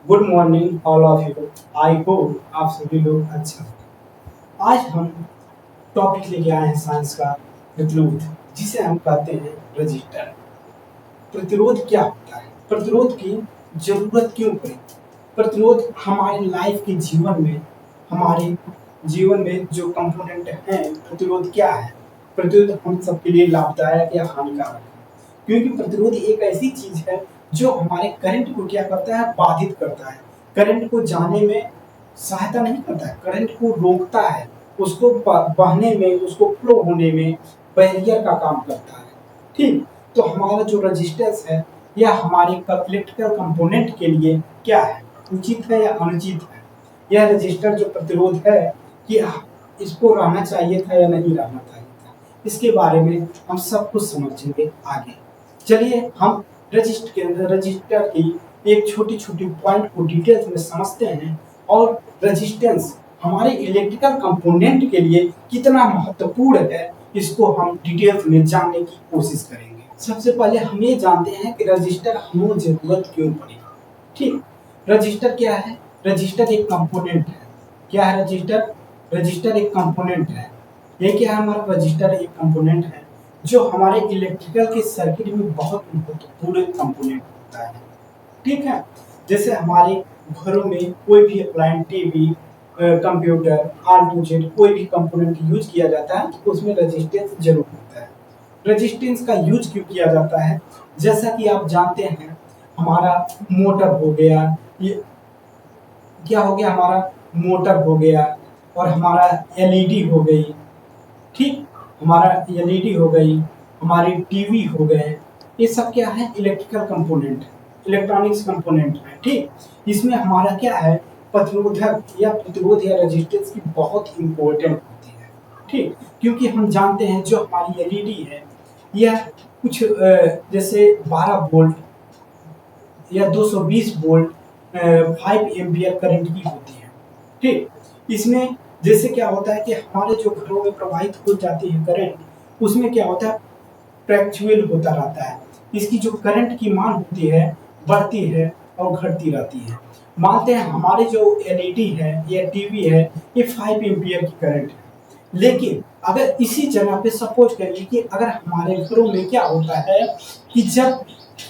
Good morning all of you. I hope आप सभी लोग अच्छा हो। आज हम टॉपिक लेके आए हैं साइंस का प्रतिरोध, जिसे हम कहते हैं रजिस्टर। प्रतिरोध क्या होता है? प्रतिरोध की जरूरत क्यों पड़ी? प्रतिरोध हमारे लाइफ के हमारे जीवन में जो कंपोनेंट हैं, प्रतिरोध क्या है? प्रतिरोध हम सबके लिए लाभदायक या हानिकारक है? क्योंकि प्रतिरोध एक ऐसी चीज है जो हमारे करंट को क्या करता है, बाधित करता है। करंट को जाने में सहायता नहीं करता है, करंट को रोकता है, उसको बहने में, उसको फ्लो होने में बैरियर का काम करता है। ठीक, तो हमारा जो रेजिस्टेंस है यह हमारे इलेक्ट्रिकल कंपोनेंट के लिए क्या है, उचित है या अनुचित है? यह रजिस्टर जो प्रतिरोध है कि इसको रहना चाहिए था या नहीं रहना चाहिए था, इसके बारे में हम सब कुछ समझेंगे आगे। चलिए हम रजिस्टर की एक छोटी छोटी पॉइंट को डिटेल्स में समझते हैं और रेजिस्टेंस हमारे इलेक्ट्रिकल कंपोनेंट के लिए कितना महत्वपूर्ण है, इसको हम डिटेल्स में जानने की कोशिश करेंगे। सबसे पहले हम ये जानते हैं कि रजिस्टर हमें जरूरत क्यों पड़ी। ठीक, रजिस्टर क्या है? रजिस्टर एक कंपोनेंट है। क्या है रजिस्टर? रजिस्टर एक कंपोनेंट है। ये क्या है? हमारा रजिस्टर एक कंपोनेंट है जो हमारे इलेक्ट्रिकल के सर्किट में बहुत महत्वपूर्ण कंपोनेंट होता है। ठीक है, जैसे हमारे घरों में कोई भी appliance, TV, computer, R to Z कोई भी कंपोनेंट यूज किया जाता है तो उसमें रेजिस्टेंस जरूर होता है। रेजिस्टेंस का यूज क्यों किया जाता है? जैसा कि आप जानते हैं, हमारा मोटर हो गया, ये क्या हो गया, हमारा मोटर हो गया और हमारा एलईडी हो गई। ठीक, हमारा एलईडी हो गई, हमारी टीवी हो गए, ये सब क्या है? इलेक्ट्रिकल कंपोनेंट, इलेक्ट्रॉनिक्स कंपोनेंट है। ठीक, इसमें हमारा क्या है, प्रतिरोध या रेजिस्टेंस की बहुत इंपॉर्टेंट होती है। ठीक, क्योंकि हम जानते हैं जो हमारी एलईडी है यह कुछ जैसे 12 वोल्ट या 220 वोल्ट 5 एम्पियर करंट की होती है। ठीक, इसमें जैसे क्या होता है कि हमारे जो घरों में प्रवाहित हो जाती है करंट, उसमें क्या होता है, फ्लक्चुएट होता रहता है। इसकी जो करंट की मान होती है बढ़ती है और घटती रहती है। मानते हैं हमारे जो एलईडी है या टीवी है ये 5 एम्पियर की करंट है, लेकिन अगर इसी जगह पे सपोज करिए कि अगर हमारे घरों में क्या होता है कि जब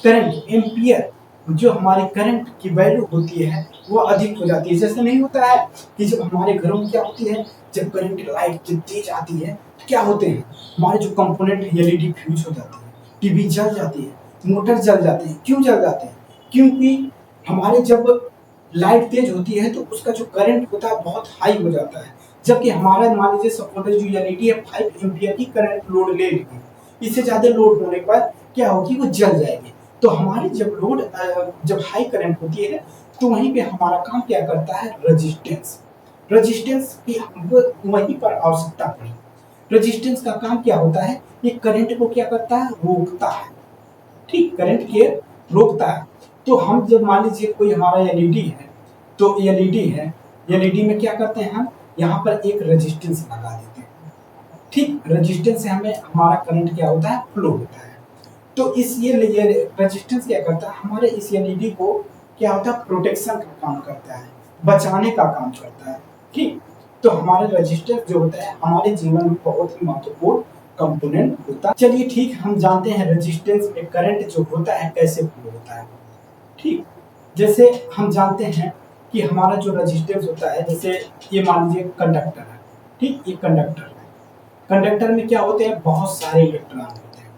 करंट एम्पियर, जो हमारे करंट की वैल्यू होती है वो अधिक हो जाती है। जैसे नहीं होता है कि जब हमारे घरों में क्या होती है, जब करंट लाइट जब तेज आती है तो क्या होते हैं, हमारे जो कंपोनेंट एलईडी फ्यूज हो जाती है, टीवी जल जाती है, मोटर जल जाती है। क्यों जल जाते हैं? क्योंकि हमारे जब लाइट तेज होती है तो उसका जो करंट होता है बहुत हाई हो जाता है, जबकि हमारा मान लीजिए सपोज जो एलईडी है 5 एम्पियर की करंट लोड ले लेगी, इससे ज्यादा लोड होने पर क्या होगी, वो जल जाएगी। तो हमारी जब हाई करंट होती है तो वहीं पे हमारा काम क्या करता है, रेजिस्टेंस। रेजिस्टेंस की हमको वहीं पर आवश्यकता पड़ी। रेजिस्टेंस का काम क्या होता है, ये करंट को क्या करता है, रोकता है। ठीक, करंट के रोकता है। तो हम जब मान लीजिए कोई हमारा एलईडी है, तो एलईडी में क्या करते हैं, हम यहाँ पर एक रेजिस्टेंस लगा देते हैं। ठीक, रेजिस्टेंस से हमें हमारा करंट क्या होता है, फ्लो होता है। तो इस ये रेजिस्टेंस क्या करता है, हमारे इस एलईडी को क्या होता है, प्रोटेक्शन का काम करता है, बचाने का काम करता है। ठीक, तो हमारे रेजिस्टेंस जो होता है हमारे जीवन में बहुत ही महत्वपूर्ण कंपोनेंट होता है। चलिए ठीक, हम जानते हैं रेजिस्टेंस में करंट जो होता है कैसे फ्लो होता है। ठीक, जैसे हम जानते हैं कि हमारा जो रेजिस्टेंस होता है, जैसे ये मान लीजिए कंडक्टर है। ठीक, ये कंडक्टर है। कंडक्टर में क्या होते हैं, बहुत सारे इलेक्ट्रॉन होते हैं।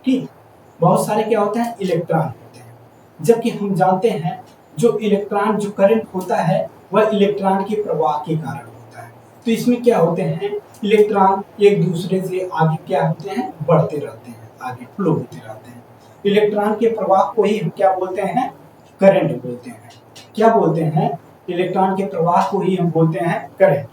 ठीक, बहुत सारे क्या होते हैं, इलेक्ट्रॉन होते हैं। जबकि हम जानते हैं जो इलेक्ट्रॉन, जो करंट होता है वह इलेक्ट्रॉन के प्रवाह के कारण होता है। तो इसमें क्या होते हैं, इलेक्ट्रॉन एक दूसरे से आगे क्या होते हैं, बढ़ते रहते हैं, आगे फ्लो होते रहते हैं। इलेक्ट्रॉन के प्रवाह को ही हम क्या बोलते हैं, करंट बोलते हैं। क्या बोलते हैं, इलेक्ट्रॉन के प्रवाह को ही हम बोलते हैं करंट।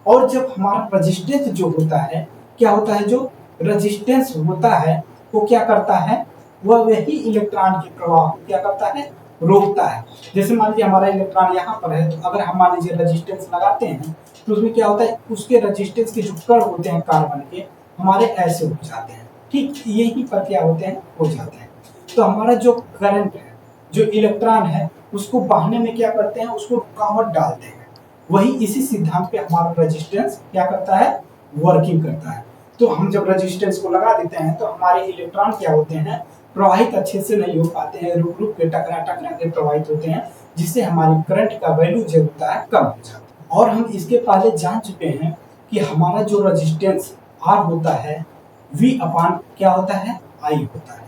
और जब हमारा रेजिस्टेंस जो होता है, क्या होता है, जो रेजिस्टेंस होता है वो क्या करता है, वह वही इलेक्ट्रॉन के प्रवाह को क्या करता है, रोकता है। जैसे मान लीजिए हमारा इलेक्ट्रॉन यहाँ पर है, तो अगर हम मान लीजिए रेजिस्टेंस लगाते हैं तो उसमें क्या होता है, उसके रेजिस्टेंस के जो कण होते हैं कार्बन के, हमारे ऐसे हो जाते हैं। ठीक, यही पर क्या होते हैं, हो जाते हैं। तो हमारा जो करंट है, जो इलेक्ट्रॉन है उसको बहने में क्या करते हैं, उसको रुकावट डालते हैं। वही इसी सिद्धांत पे हमारा रेजिस्टेंस क्या करता है, वर्किंग करता है। तो हम जब रेजिस्टेंस को लगा देते हैं तो हमारे इलेक्ट्रॉन क्या होते हैं, प्रवाहित अच्छे से नहीं हो पाते हैं, रुक रुक के टकरा टकरा के प्रवाहित होते हैं, जिससे हमारी करंट का वैल्यू जो होता है कम हो जाता है। और हम इसके पहले जान चुके हैं कि हमारा जो रेजिस्टेंस आर होता है वी अपान क्या होता है, आई होता है,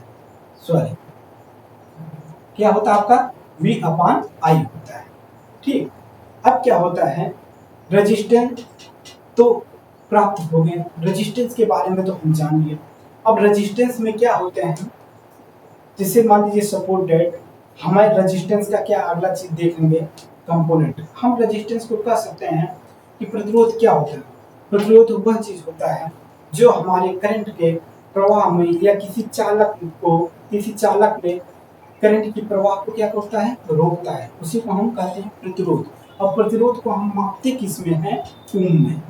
सॉरी क्या होता है आपका, वी अपान आई होता है। ठीक, अब क्या होता है, रेजिस्टेंस तो प्राप्त हो गए, रेजिस्टेंस के बारे में तो हम जान लिए। अब रेजिस्टेंस में क्या होते हैं, जैसे मान लीजिए सपोर्टेड, हमारे रेजिस्टेंस का क्या अगला चीज देखेंगे, कंपोनेंट। हम रेजिस्टेंस को कह सकते हैं कि प्रतिरोध क्या होता है, प्रतिरोध वह चीज होता है जो हमारे करंट के प्रवाह में या किसी चालक में करंट की प्रवाह को क्या करता है, रोकता है, उसी को हम कहते हैं प्रतिरोध। और प्रतिरोध को हम मापते किस में है, ओम में।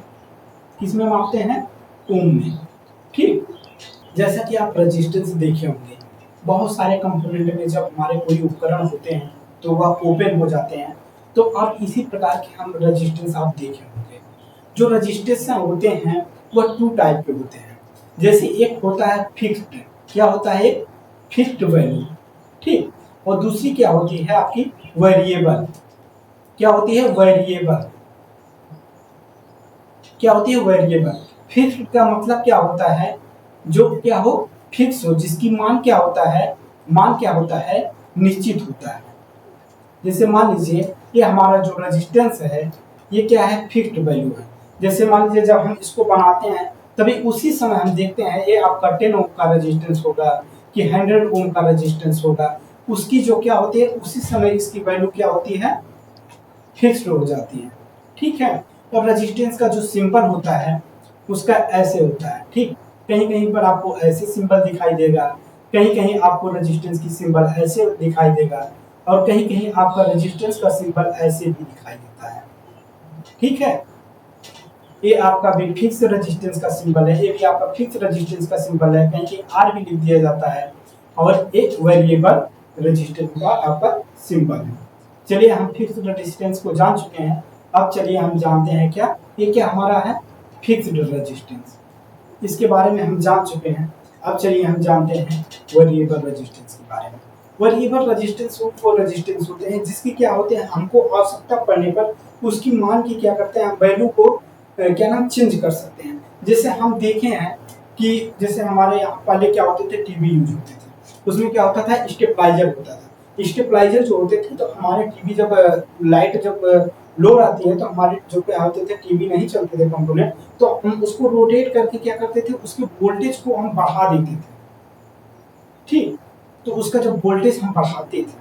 किस में मापते हैं, ओम में। ठीक, जैसा कि आप रेजिस्टेंस देखे होंगे, बहुत सारे कंपोनेंट में जब हमारे कोई उपकरण होते हैं तो वह ओपन हो जाते हैं, तो आप इसी प्रकार के हम रेजिस्टेंस आप देखे होंगे। जो रेजिस्टेंस होते हैं वह टू टाइप के होते हैं। जैसे एक होता है फिक्स्ड, क्या होता है, एक फिक्स्ड वैल्यू, ठीक, और दूसरी क्या होती है आपकी वेरिएबल। क्या होती है, वेरिएबल। क्या होती है, वेरिएबल। फिक्स्ड का मतलब क्या होता है, जो क्या हो, फिक्स हो, जिसकी मान क्या होता है, मान क्या होता है, निश्चित होता है। जैसे मान लीजिए ये हमारा जो रेजिस्टेंस है ये क्या है, फिक्स्ड वैल्यू है। जैसे मान लीजिए जब हम इसको बनाते हैं तभी उसी समय हम देखते हैं ये आपका 10 ओम का रेजिस्टेंस होगा कि 100 ओम का रेजिस्टेंस होगा, उसकी जो क्या होती है उसी समय इसकी वैल्यू क्या होती है, फिक्स्ड हो जाती है। ठीक है, और रेजिस्टेंस का जो सिंबल होता है उसका ऐसे होता है। ठीक, कहीं कहीं पर आपको ऐसे सिंबल दिखाई देगा, कहीं कहीं आपको रेजिस्टेंस की सिंबल ऐसे दिखाई देगा, और कहीं कहीं आपका रेजिस्टेंस का सिंबल ऐसे भी दिखाई देता है। ठीक है, ये आपका भी फिक्स रेजिस्टेंस का सिंबल है, ये भी आपका फिक्स रेजिस्टेंस का सिंबल है, कहीं कहीं आर भी लिख दिया जाता है, और एक वेरिएबल रेजिस्टेंस का आपका सिंबल है। चलिए हम फिक्स रेजिस्टेंस को जान चुके हैं, अब चलिए हम जानते हैं क्या, ये क्या हमारा है, फिक्स्ड रेजिस्टेंस। इसके बारे में हम जान चुके हैं, अब चलिए हम जानते हैं वेरिएबल रेजिस्टेंस के बारे में। वेरिएबल रेजिस्टेंस वो रेजिस्टेंस होते हैं जिसकी क्या होते हैं, हमको आवश्यकता पड़ने पर उसकी मान की क्या करते हैं, वैल्यू को क्या नाम चेंज कर सकते हैं। जैसे हम देखे हैं कि जैसे हमारे यहाँ पहले क्या होते थे, टीवी यूज होते थे, उसमें क्या होता था, स्टेबलाइजर होता था। स्टेबलाइजर जो होते थे तो हमारे टीवी जब लाइट जब लो आती है तो हमारे जो क्या होते थे, टीवी नहीं चलते थे कंपोनेंट, तो हम उसको रोटेट करके क्या करते थे, उसके वोल्टेज को हम बढ़ा देते थे। ठीक, तो उसका जब वोल्टेज हम बढ़ाते थे,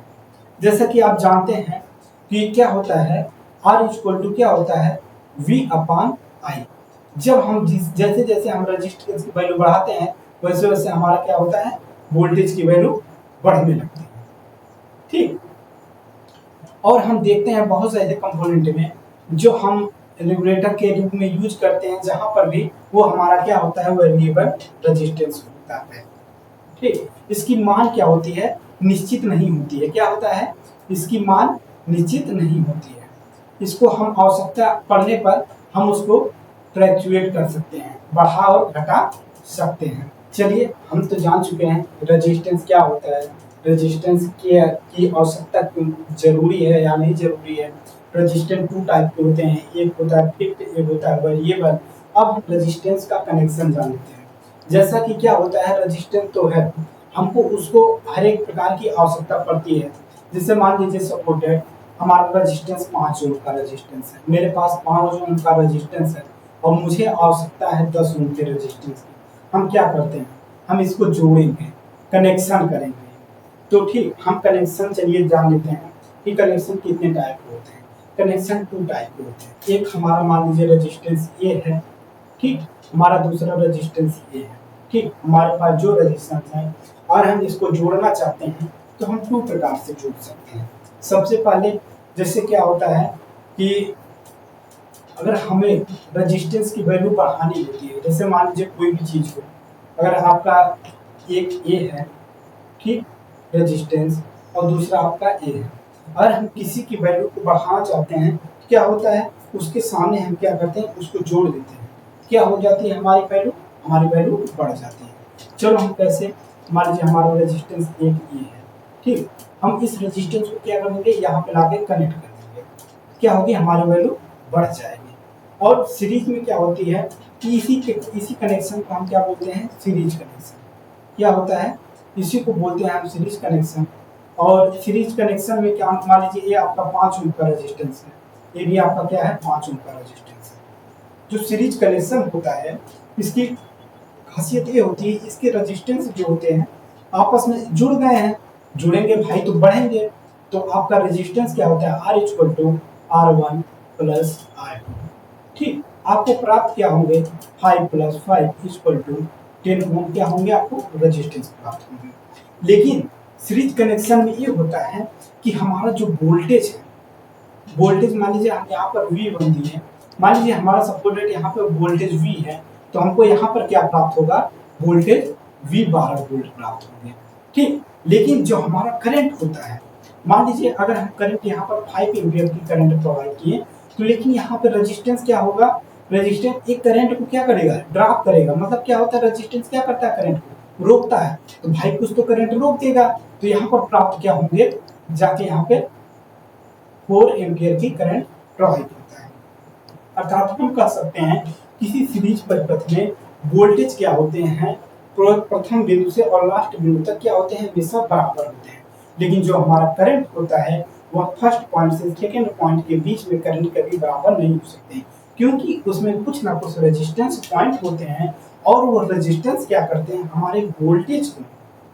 जैसा कि आप जानते हैं कि क्या होता है, आर इक्वल टू क्या होता है, वी अपान आई। जब हम जैसे जैसे हम रेजिस्टेंस की वैल्यू बढ़ाते हैं वैसे वैसे हमारा क्या होता है, वोल्टेज की वैल्यू बढ़ने लगती है। ठीक, और हम देखते हैं बहुत सारे कंपोनेंट में जो हम रेगुलेटर के रूप में यूज करते हैं, जहां पर भी वो हमारा क्या होता है, वेरिएबल रेजिस्टेंस होता है। ठीक, इसकी मान क्या होती है, निश्चित नहीं होती है। क्या होता है, इसकी मान निश्चित नहीं होती है। इसको हम आवश्यकता पड़ने पर हम उसको फ्लैक्चुएट कर सकते हैं, बढ़ा और घटा सकते हैं। चलिए हम तो जान चुके हैं रेजिस्टेंस क्या होता है, रेजिस्टेंस की आवश्यकता जरूरी है या नहीं जरूरी है। रेजिस्टेंस टू टाइप के होते हैं, एक होता है फिक्स्ड, एक होता है वेरिएबल। अब हम रेजिस्टेंस का कनेक्शन जान लेते हैं। जैसा कि क्या होता है, रेजिस्टेंस तो है, हमको उसको हर एक प्रकार की आवश्यकता पड़ती है। जैसे मान लीजिए सपोर्टेड, हमारा रेजिस्टेंस 5 ओम का रेजिस्टेंस है, मेरे पास 5 ओम का रेजिस्टेंस है और मुझे आवश्यकता है 10 ओम के रेजिस्टेंस की। हम क्या करते हैं, हम इसको जोड़ेंगे, कनेक्शन करेंगे। तो ठीक, हम कनेक्शन चलिए जान लेते हैं कि कनेक्शन कितने टाइप के होते हैं। कनेक्शन टू टाइप के होते हैं। एक हमारा मान लीजिए रेजिस्टेंस ए है, ठीक, हमारा दूसरा रेजिस्टेंस ए है। ठीक, हमारे पास जो रेजिस्टेंस है और हम इसको जोड़ना चाहते हैं तो हम 2 प्रकार से जोड़ सकते हैं। सबसे पहले जैसे क्या होता है कि अगर हमें रेजिस्टेंस की वैल्यू बढ़ानी होती है, जैसे मान लीजिए कोई भी चीज़ हो, अगर आपका एक ए है, ठीक, रेजिस्टेंस, और दूसरा आपका ए है। अगर हम किसी की वैल्यू को बढ़ाना चाहते हैं तो क्या होता है, उसके सामने हम क्या करते हैं, उसको जोड़ देते हैं, क्या हो जाती है हमारी वैल्यू बढ़ जाती है। चलो हम कैसे, मान लीजिए हमारा रेजिस्टेंस एक ये है, ठीक, हम इस रेजिस्टेंस को क्या करेंगे, यहाँ पे लाके कनेक्ट कर देंगे, क्या होगी, हमारी वैल्यू बढ़ जाएगी। और सीरीज में क्या होती है कि इसी कनेक्शन को हम क्या बोलते हैं, सीरीज कनेक्शन। क्या होता है, इसी को बोलते हैं हम सीरीज कनेक्शन। और सीरीज कनेक्शन में क्या, मान लीजिए ये आपका 5 ओम का रेजिस्टेंस है, ये भी आपका क्या है, 5 ओम का रेजिस्टेंस है। जो सीरीज कनेक्शन होता है, इसकी खासियत ये होती है, इसके रेजिस्टेंस जो होते हैं आपस में जुड़ गए हैं, जुड़ेंगे भाई तो बढ़ेंगे, तो आपका रेजिस्टेंस क्या होता है, R equal to R1 plus R2। ठीक, आपको प्राप्त क्या होंगे, 5 प्लस 5 इक्वल टू 10 ओम क्या होंगे, आपको रेजिस्टेंस प्राप्त होंगे। लेकिन सीरीज कनेक्शन में ये होता है कि हमारा जो वोल्टेज है, वोल्टेज मान लीजिए हम यहाँ पर V1 दिए, मान लीजिए हमारा सपोर्टेड यहाँ पर वोल्टेज V है, तो हमको यहाँ पर क्या प्राप्त होगा, वोल्टेज V12 वोल्ट प्राप्त होंगे। ठीक, लेकिन जो हमारा करंट होता है, मान लीजिए अगर हम करंट यहाँ पर 5 एम्पियर की करंट प्रोवाइड किए, तो लेकिन यहाँ पर रेजिस्टेंस क्या होगा, रेजिस्टेंस एक करंट को क्या करेगा, ड्रॉप करेगा। मतलब क्या होता है, रेजिस्टेंस क्या करता है, करंट को रोकता है, तो भाई कुछ तो करंट रोक देगा, तो यहाँ पर प्राप्त क्या होंगे, जाके यहाँ पे 4 एम्पियर की करंट प्रोवाइड होता है। अर्थात हम कह सकते हैं किसी सीरीज परिपथ में वोल्टेज क्या होते हैं, प्रथम बिंदु से और लास्ट बिंदु तक क्या होते हैं, हमेशा बराबर होते हैं। लेकिन जो हमारा करंट होता है वह फर्स्ट पॉइंट से सेकेंड पॉइंट के बीच में करंट कभी बराबर नहीं हो सकते, क्योंकि उसमें कुछ ना कुछ रेजिस्टेंस पॉइंट होते हैं, और वो रेजिस्टेंस क्या करते हैं, हमारे वोल्टेज को,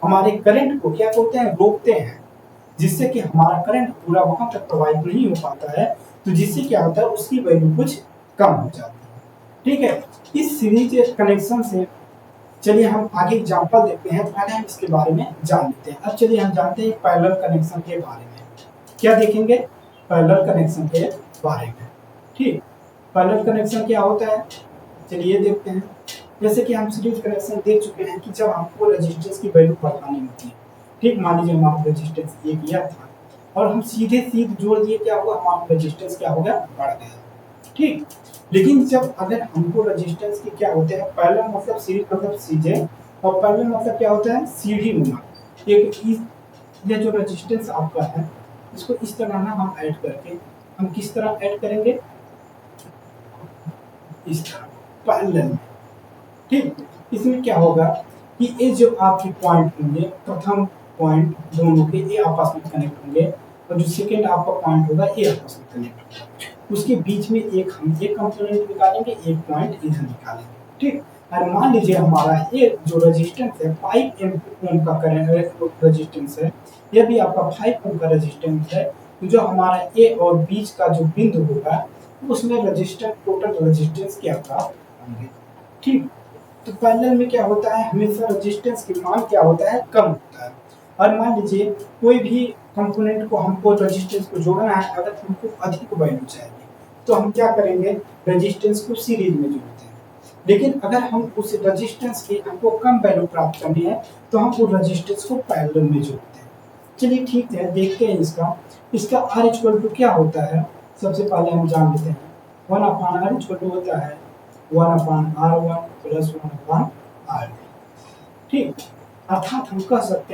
हमारे करंट को क्या करते हैं, रोकते हैं, जिससे कि हमारा करंट पूरा वहां तक प्रोवाइड नहीं हो पाता है, तो जिससे क्या होता है, उसकी वैल्यू कुछ कम हो जाती है। ठीक है, इस सीरीज कनेक्शन से चलिए हम आगे एग्जांपल देखते हैं, पहले हम इसके बारे में जान लेते हैं। अब चलिए हम जानते हैं पैरेलल कनेक्शन के बारे में। क्या देखेंगे, पैरेलल कनेक्शन के बारे में। ठीक, पैरेलल कनेक्शन क्या होता है, चलिए देखते हैं। जैसे कि हम सीरीज कनेक्शन देख चुके हैं कि जब हमको रेजिस्टेंस की वैल्यू बढ़ानी होती है, ठीक, मान लीजिए हमारा रेजिस्टेंस ये किया था और हम सीधे जोड़ दिए, क्या हुआ, हमारा रेजिस्टेंस क्या हो गया, बढ़ गया। ठीक, लेकिन जब अगर हमको रेजिस्टेंस की क्या होते हैं, पैरेलल मतलब सीरीज मतलब सीधे, और पैरेलल मतलब क्या होता है, सीढ़ी नुमा। ये जो रेजिस्टेंस आपका है, इसको इस तरह ना हम ऐड करके, हम किस तरह ऐड करेंगे, इस तरह पैरेलल में। ठीक, इसमें क्या होगा कि ये जो आपके पॉइंट होंगे, प्रथम पॉइंट दोनों के ये आपस में कनेक्ट होंगे, और जो सेकेंड आपका पॉइंट होगा ये आपस में कनेक्ट होगा। उसके बीच में एक हम एक कंपोनेंट निकालेंगे, एक पॉइंट इधर निकालेंगे। ठीक, और मान लीजिए हमारा ये जो रेजिस्टेंस है 5 ओम का करंट रेजिस्टेंस है, ये भी आपका 5 ओम का रेजिस्टेंस है, तो जो हमारा ए और बीच का जो बिंदु होगा उसमें रेजिस्टेंस, टोटल रेजिस्टेंस क्या प्राप्त होंगे। ठीक, तो पैरेलल में क्या होता है, हमेशा रेजिस्टेंस की मान क्या होता है, कम होता है। और मान लीजिए कोई भी कंपोनेंट को हमको रेजिस्टेंस को जोड़ना है, अगर हमको अधिक वैल्यू चाहिए तो हम क्या करेंगे, रेजिस्टेंस को सीरीज में जोड़ते हैं। लेकिन अगर हम उस रेजिस्टेंस की हमको कम वैल्यू प्राप्त करनी है तो हम उस रेजिस्टेंस को पैरेलल में जोड़ते हैं। चलिए ठीक है, देखते हैं इसका R इक्वल टू क्या होता है। सबसे पहले हम जान लेते हैं 1/R इक्वल टू होता है 1/R1 प्लस 1/R2। ठीक, अर्थात हम कह सकते हैं